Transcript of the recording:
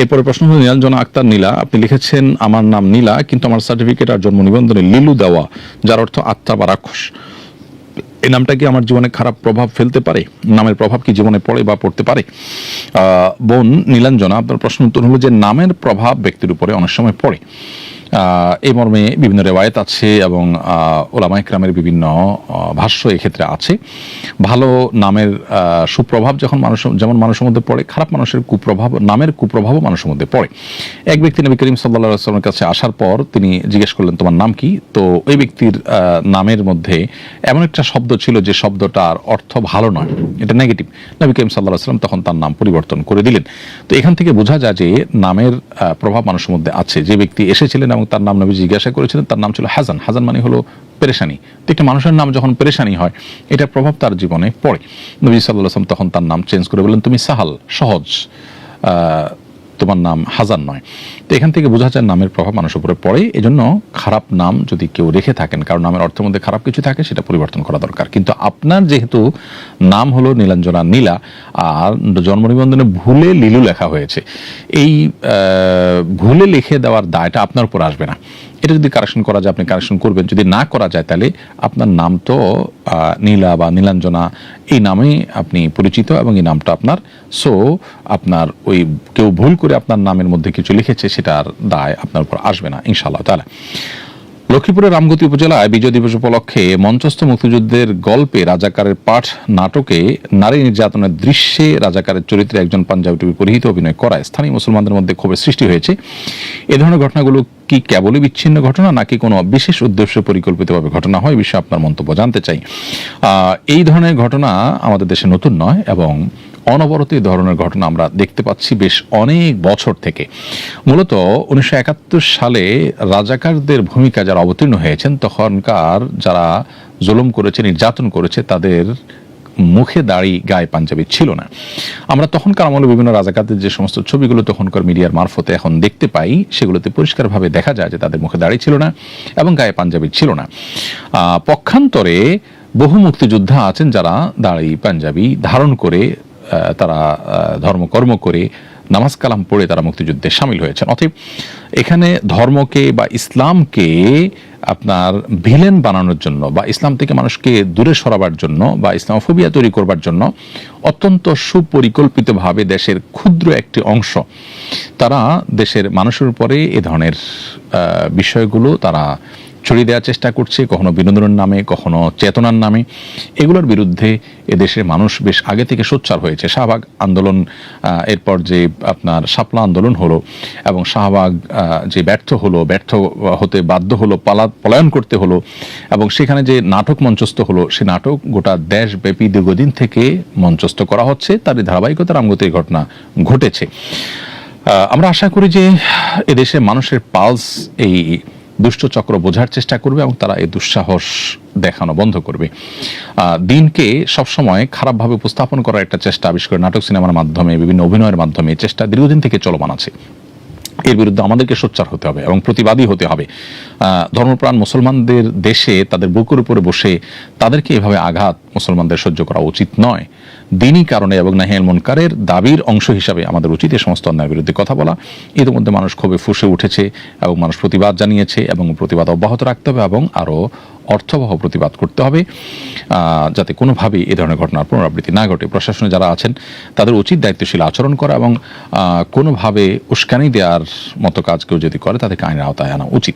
এরপরে প্রশ্ন হলো নীলাঞ্জনা আক্তার নীলা, আপনি লিখেছেন আমার নাম নীলা কিন্তু আমার সার্টিফিকেট আর জন্ম নিবন্ধনে লিলু দেওয়া, যার অর্থ আত্মা বা রাক্ষস। এই নামটা কি আমার জীবনে খারাপ প্রভাব ফেলতে পারে? নামের প্রভাব কি জীবনে পড়ে বা পড়তে পারে? বোন নীলাঞ্জনা, আপনার প্রশ্ন উত্তর হলো যে নামের প্রভাব ব্যক্তির উপরে অনেক সময় পড়ে। এই মর্মে বিভিন্ন রেওয়ায়েত আছে এবং ওলামা ইকরামের বিভিন্ন ভাষ্য এক্ষেত্রে আছে। ভালো নামের সুপ্রভাব যেমন মানুষের মধ্যে পড়ে, খারাপ মানুষের নামের কুপ্রভাবও মানুষের মধ্যে পড়ে। এক ব্যক্তি নবী করিম সাল্লাল্লাহু আলাইহি ওয়াসাল্লামের কাছে আসার পর তিনি জিজ্ঞেস করলেন তোমার নাম কি? তো ওই ব্যক্তির নামের মধ্যে এমন একটা শব্দ ছিল যে শব্দটার অর্থ ভালো নয়, এটা নেগেটিভ। নবী করিম সাল্লাল্লাহু আলাইহি ওয়াসাল্লাম তখন তার নাম পরিবর্তন করে দিলেন। তো এখান থেকে বোঝা যায় যে নামের প্রভাব মানুষের মধ্যে আছে। যে ব্যক্তি এসেছিলেন এবং তার নাম নবী জিজ্ঞাসা করেছিলেন, তার নাম ছিল হাসান। হাসান মানে হলো পেরেশানি। তো একটা মানুষের নাম যখন পেরেশানি হয়, এটার প্রভাব তার জীবনে পড়ে। নবী সাল্লাল্লাহু আলাইহি ওয়াসাল্লাম তখন তার নাম চেঞ্জ করে বললেন তুমি সাহাল, সহজ, তোমার নাম হাজান নয়। তো এখান থেকে বোঝা যায় নামের প্রভাব মানুষের উপরে পড়ে। এজন্য খারাপ নাম যদি কেউ রেখে থাকেন, কারণ নামের অর্থের মধ্যে খারাপ কিছু থাকে, সেটা পরিবর্তন করা দরকার। কিন্তু আপনার যেহেতু নাম হলো নীলাঞ্জনা নীলা আর জন্ম নিবন্ধনে ভুলে লিলু লেখা হয়েছে, এই ভুলে লিখে দেওয়ার দায়টা আপনার উপর আসবে না। এটা যদি কারেকশন করা যায় আপনি কারেকশন করবেন, যদি না করা যায় তাহলে আপনার নাম তো নীলা বা নীলাঞ্জনা এই নামে আপনি পরিচিত এবং এই নামটা আপনার। সো আপনার ওই কেউ ভুল করে আপনার নামের মধ্যে কিছু লিখেছে, সেটার দায় আপনার উপর আসবে না ইনশাআল্লাহ তাআলা। লক্ষ্মীপুরের রামগতি উপজেলায় বিজয় দিবস উপলক্ষে মঞ্চস্থ মুক্তিযুদ্ধের গল্পে রাজাকারের পাঠ নাটকে নারী নির্যাতনের দৃশ্যে রাজাকারের চরিত্রে একজন পাঞ্জাবি টুপি পরিহিত অভিনয় করায় স্থানীয় মুসলমানদের মধ্যে ক্ষোভের সৃষ্টি হয়েছে। এ ধরনের ঘটনাগুলো কি কেবলই বিচ্ছিন্ন ঘটনা নাকি কোনো বিশেষ উদ্দেশ্য পরিকল্পিতভাবে ঘটনা হয়? বিষয়ে আপনার মন্তব্য জানতে চাই। এই ধরনের ঘটনা আমাদের দেশে নতুন নয় এবং অনবরত এই ধরনের ঘটনা আমরা দেখতে পাচ্ছি বেশ অনেক বছর থেকে। মূলত 1971 সালে রাজাকারদের ভূমিকা যারা অবতীর্ণ হয়েছেন, তখনকার যারা জুলুম করেছে, নির্যাতন করেছে, তাদের মুখে দাড়ি, গায়ে পাঞ্জাবি ছিল না। আমরা তখনকার আমলে বিভিন্ন রাজাকারদের যে সমস্ত ছবিগুলো তখনকার মিডিয়ার মারফতে এখন দেখতে পাই, সেগুলোতে পরিষ্কারভাবে দেখা যায় যে তাদের মুখে দাড়ি ছিল না এবং গায়ে পাঞ্জাবি ছিল না। পক্ষান্তরে বহু মুক্তিযোদ্ধা আছেন যারা দাড়ি পাঞ্জাবি ধারণ করে, তারা ধর্মকর্ম করে, নামাজ কালাম পড়ে তারা মুক্তিযুদ্ধে সামিল হয়েছেন। অতএব এখানে ধর্মকে বা ইসলামকে আপনার ভিলেন বানানোর জন্য বা ইসলাম থেকে মানুষকে দূরে সরাবার জন্য বা ইসলামোফোবিয়া তৈরি করবার জন্য অত্যন্ত সুপরিকল্পিতভাবে দেশের ক্ষুদ্র একটি অংশ তারা দেশের মানুষের উপরে এ ধরনের বিষয়গুলো তারা ছড়িয়ে দেওয়ার চেষ্টা করছে, কখনো বিনোদনের নামে, কখনো চেতনার নামে। এগুলোর বিরুদ্ধে এদেশের মানুষ বেশ আগে থেকে সোচ্চার হয়েছে। শাহবাগ আন্দোলন, এরপর যে আপনার শাপলা আন্দোলন হলো এবং শাহবাগ যে ব্যর্থ হতে বাধ্য হলো, পলায়ন করতে হলো এবং সেখানে যে নাটক মঞ্চস্থ হলো, সে নাটক গোটা দেশব্যাপী দীর্ঘদিন থেকে মঞ্চস্থ করা হচ্ছে। তার ধারাবাহিকতা রামগতির ঘটনা ঘটেছে। আমরা আশা করি যে এদেশে মানুষের পালস এই দুষ্ট চক্র বোঝার চেষ্টা করবে এবং তারা এই দুঃসাহস দেখানো বন্ধ করবে। দিনকে সবসময় খারাপভাবে উপস্থাপন করার একটা চেষ্টা, বিশেষ করে নাটক সিনেমার মাধ্যমে, বিভিন্ন অভিনয়ের মাধ্যমে চেষ্টা দীর্ঘদিন থেকে চলমান আছে। এর বিরুদ্ধে আমাদেরকে সোচ্চার হতে হবে এবং প্রতিবাদী হতে হবে। ধর্মপ্রাণ মুসলমানদের দেশে তাদের বুকের উপরে বসে তাদেরকে এভাবে আঘাত মুসলমানদের সহ্য করা উচিত নয়। দিনই কারণে এবং নাহিয়াল মুনকারের দাবির অংশ হিসাবে আমাদের উচিত এই সমস্ত অন্যায়ের বিরুদ্ধে কথা বলা। ইতিমধ্যে মানুষ ক্ষোভে ফুঁসে উঠেছে এবং মানুষ প্রতিবাদ জানিয়েছে এবং প্রতিবাদ অব্যাহত রাখতে হবে এবং আরও অর্থবহ প্রতিবাদ করতে হবে যাতে কোনোভাবেই এই ধরনের ঘটনার পুনরাবৃত্তি না ঘটে। প্রশাসনে যারা আছেন তাদের উচিত দায়িত্বশীল আচরণ করা এবং কোনোভাবে উস্কানি দেওয়ার মতো কাজ কেউ যদি করে তাদেরকে আইনের আওতায় আনা উচিত।